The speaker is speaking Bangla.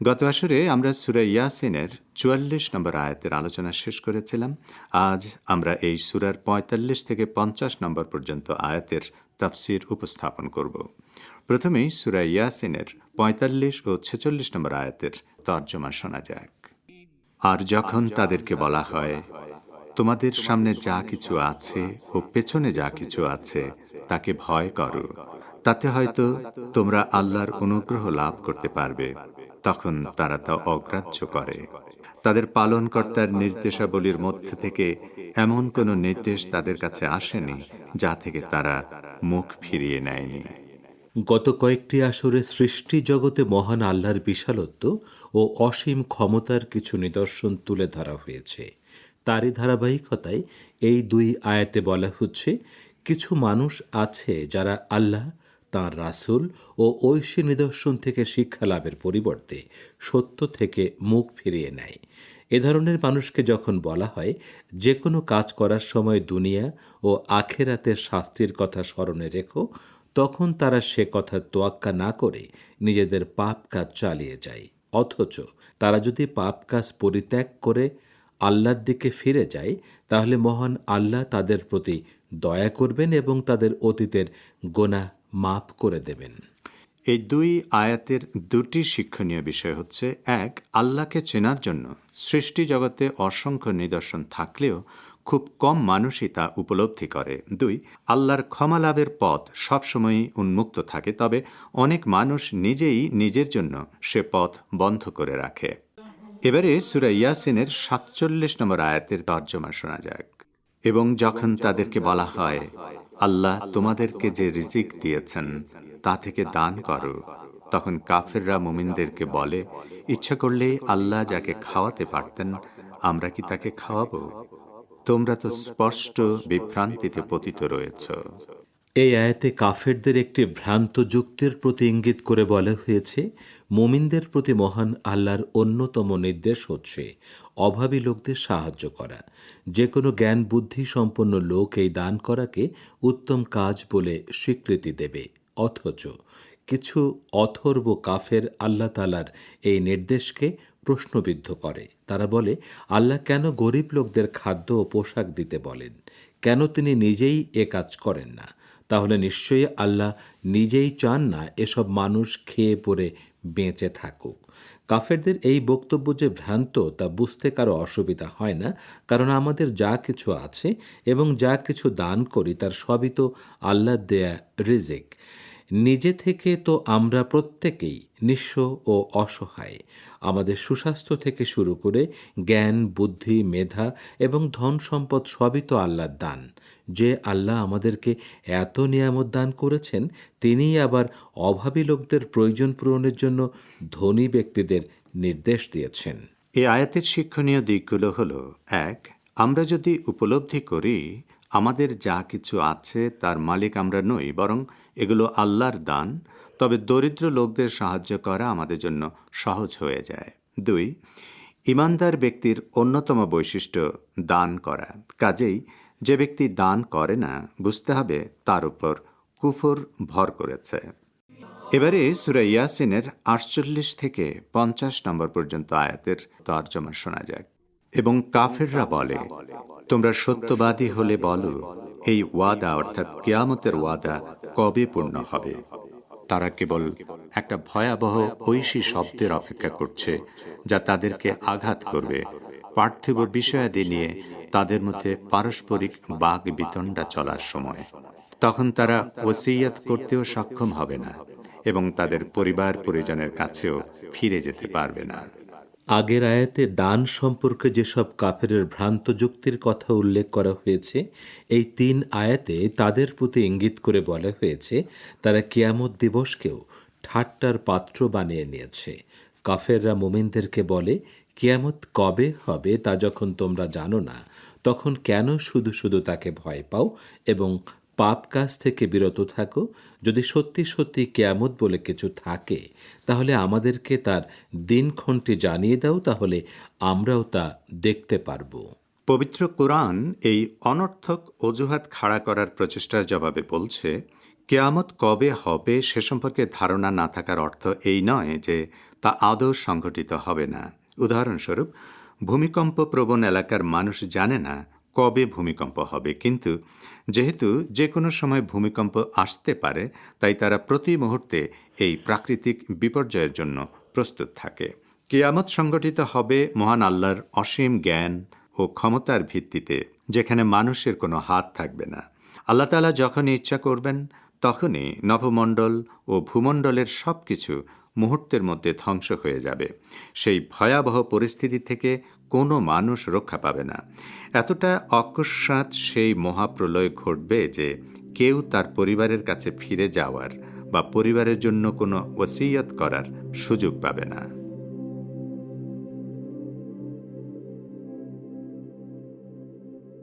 গত আসরে আমরা সূরা ইয়াসিনের ৪৪ নম্বর আয়াতের আলোচনা শেষ করেছিলাম। আজ আমরা এই সূরার ৪৫ থেকে ৫০ নম্বর পর্যন্ত আয়াতের তাফসির উপস্থাপন করব। প্রথমেই সূরা ইয়াসিনের ৪৫ ও ৪৬ নম্বর আয়াতের তর্জমা শোনা যাক। আর যখন তাদেরকে বলা হয়, তোমাদের সামনে যা কিছু আছে ও পেছনে যা কিছু আছে তাকে ভয় করো, তাতে হয়তো তোমরা আল্লাহর অনুগ্রহ লাভ করতে পারবে। তখন তারা তা অগ্রাহ্য করে। তাদের পালনকর্তার নির্দেশাবলীর মধ্যে থেকে এমন কোনো নির্দেশ তাদের কাছে আসেনি যা থেকে তারা মুখ ফিরিয়ে নেয়নি। গত কয়েকটি আসরে সৃষ্টি জগতে মহান আল্লাহর বিশালত্ব ও অসীম ক্ষমতার কিছু নিদর্শন তুলে ধরা হয়েছে। তারই ধারাবাহিকতায় এই দুই আয়াতে বলা হচ্ছে, কিছু মানুষ আছে যারা আল্লাহ, তাঁর রাসূল ও ঐশী নিদর্শন থেকে শিক্ষা লাভের পরিবর্তে সত্য থেকে মুখ ফিরিয়ে নেয়। এ ধরনের মানুষকে যখন বলা হয় যে কোনো কাজ করার সময় দুনিয়া ও আখেরাতের শাস্তির কথা স্মরণে রেখো, তখন তারা সে কথা তোয়াক্কা না করে নিজেদের পাপ কাজ চালিয়ে যায়। অথচ তারা যদি পাপ কাজ পরিত্যাগ করে আল্লাহর দিকে ফিরে যায়, তাহলে মহান আল্লাহ তাদের প্রতি দয়া করবেন এবং তাদের অতীতের গোনাহ মাফ করে দেবেন। এই দুই আয়াতের দুটি শিক্ষণীয় বিষয় হচ্ছে, এক, আল্লাহকে চেনার জন্য সৃষ্টি জগতে অসংখ্য নিদর্শন থাকলেও খুব কম মানুষই তা উপলব্ধি করে। দুই, আল্লাহর ক্ষমা লাভের পথ সবসময়ই উন্মুক্ত থাকে, তবে অনেক মানুষ নিজেই নিজের জন্য সে পথ বন্ধ করে রাখে। এবারে সূরা ইয়াসিনের ৪৭ নম্বর আয়াতের তর্জমা শোনা যাক। এবং যখন তাদেরকে বলা হয়, আল্লাহ তোমাদেরকে যে রিজিক দিয়েছেন তা থেকে দান করো, তখন কাফেররা মুমিনদেরকে বলে, ইচ্ছা করলেই আল্লাহ যাকে খাওয়াতে পারতেন, আমরা কি তাকে খাওয়াবো? তোমরা তো স্পষ্ট বিভ্রান্তিতে পতিত রয়েছ। এই আয়াতে কাফেরদের একটি ভ্রান্ত যুক্তির প্রতি ইঙ্গিত করে বলা হয়েছে, মুমিনদের প্রতি মহান আল্লাহর অন্যতম নির্দেশ হচ্ছে অভাবী লোকদের সাহায্য করা। যে কোনো জ্ঞান বুদ্ধি সম্পন্ন লোক এই দান করাকে উত্তম কাজ বলে স্বীকৃতি দেবে। অথচ কিছু অথর্ব কাফের আল্লাহ তাআলার এই নির্দেশকে প্রশ্নবিদ্ধ করে। তারা বলে, আল্লাহ কেন গরিব লোকদের খাদ্য ও পোশাক দিতে বলেন? কেন তিনি নিজেই এ কাজ করেন না? তাহলে নিশ্চয়ই আল্লাহ নিজেই চান না এসব মানুষ খেয়ে পরে বেঁচে থাকুক। কাফেরদের এই বক্তব্য যে ভ্রান্ত তা বুঝতে কারো অসুবিধা হয় না, কারণ আমাদের যা কিছু আছে এবং যা কিছু দান করি তার সবই তো আল্লাহর দেয়া রিজিক। নিজে থেকে তো আমরা প্রত্যেকেই নিঃস্ব ও অসহায়। আমাদের সুস্বাস্থ্য থেকে শুরু করে জ্ঞান, বুদ্ধি, মেধা এবং ধন সম্পদ সবই তো আল্লাহর দান। যে আল্লাহ আমাদেরকে এত নিয়ামত দান করেছেন, তিনিই আবার অভাবী লোকদের প্রয়োজন পূরণের জন্য ধনী ব্যক্তিদের নির্দেশ দিয়েছেন। এই আয়াতের শিক্ষণীয় দিকগুলো হলো, এক, আমরা যদি উপলব্ধি করি আমাদের যা কিছু আছে তার মালিক আমরা নই, বরং এগুলো আল্লাহর দান, তবে দরিদ্র লোকদের সাহায্য করা আমাদের জন্য সহজ হয়ে যায়। দুই, ঈমানদার ব্যক্তির অন্যতম বৈশিষ্ট্য দান করা। কাজেই যে ব্যক্তি দান করে না, বুঝতে হবে তার উপর কুফর ভর করেছে। এবারে সূরা ইয়াসিনের ৪৮ থেকে ৫০ নম্বর পর্যন্ত আয়াতের তর্জমা শোনা যাক। এবং কাফেররা বলে, তোমরা সত্যবাদী হলে বলো, এই ওয়াদা অর্থাৎ কিয়ামতের ওয়াদা কবে পূর্ণ হবে? তারা কেবল একটা ভয়াবহ ঐশী শব্দের অপেক্ষা করছে, যা তাদেরকে আঘাত করবে। পার্থিব বিষয়াদি নিয়ে তাদের মধ্যে পারস্পরিক বাগ বিতণ্ডা চলার সময়। তখন তারা ওসিয়ত করতেও সক্ষম হবে না এবং তাদের পরিবার পরিজনের কাছেও ফিরে যেতে পারবে না। আগের আয়াতে দান সম্পর্কে যেসব কাফেরের ভ্রান্ত যুক্তির কথা উল্লেখ করা হয়েছে, এই ৩ আয়াতে তাদের প্রতি ইঙ্গিত করে বলা হয়েছে তারা কিয়ামত দিবসকেও ঠাট্টার পাত্র বানিয়ে নিয়েছে। কাফেররা মুমিনদেরকে বলে, কিয়ামত কবে হবে তা যখন তোমরা জানো না, তখন কেন শুধু শুধু তাকে ভয় পাও এবং পাপ কাজ থেকে বিরত থাকো? যদি সত্যি সত্যি কিয়ামত বলে কিছু থাকে, তাহলে আমাদেরকে তার দিনক্ষণটি জানিয়ে দাও, তাহলে আমরাও তা দেখতে পারব। পবিত্র কোরআন এই অনর্থক অজুহাত খাড়া করার প্রচেষ্টার জবাবে বলছে, কেয়ামত কবে হবে সে সম্পর্কে ধারণা না থাকার অর্থ এই নয় যে তা আদৌ সংঘটিত হবে না। উদাহরণস্বরূপ, ভূমিকম্প প্রবণ এলাকার মানুষ জানে না কবে ভূমিকম্প হবে, কিন্তু যেহেতু যে কোনো সময় ভূমিকম্প আসতে পারে, তাই তারা প্রতি মুহূর্তে এই প্রাকৃতিক বিপর্যয়ের জন্য প্রস্তুত থাকে। কিয়ামত সংগঠিত হবে মহান আল্লাহর অসীম জ্ঞান ও ক্ষমতার ভিত্তিতে, যেখানে মানুষের কোনো হাত থাকবে না। আল্লাহ তাআলা যখনই ইচ্ছা করবেন, তখনই নভমণ্ডল ও ভূমণ্ডলের সব কিছু মুহূর্তের মধ্যে ধ্বংস হয়ে যাবে। সেই ভয়াবহ পরিস্থিতি থেকে কোনো মানুষ রক্ষা পাবে না। এতটা অকস্মাৎ সেই মহাপ্রলয় ঘটবে যে কেউ তার পরিবারের কাছে ফিরে যাওয়ার বা পরিবারের জন্য কোনো ওসিয়ত করার সুযোগ পাবে না।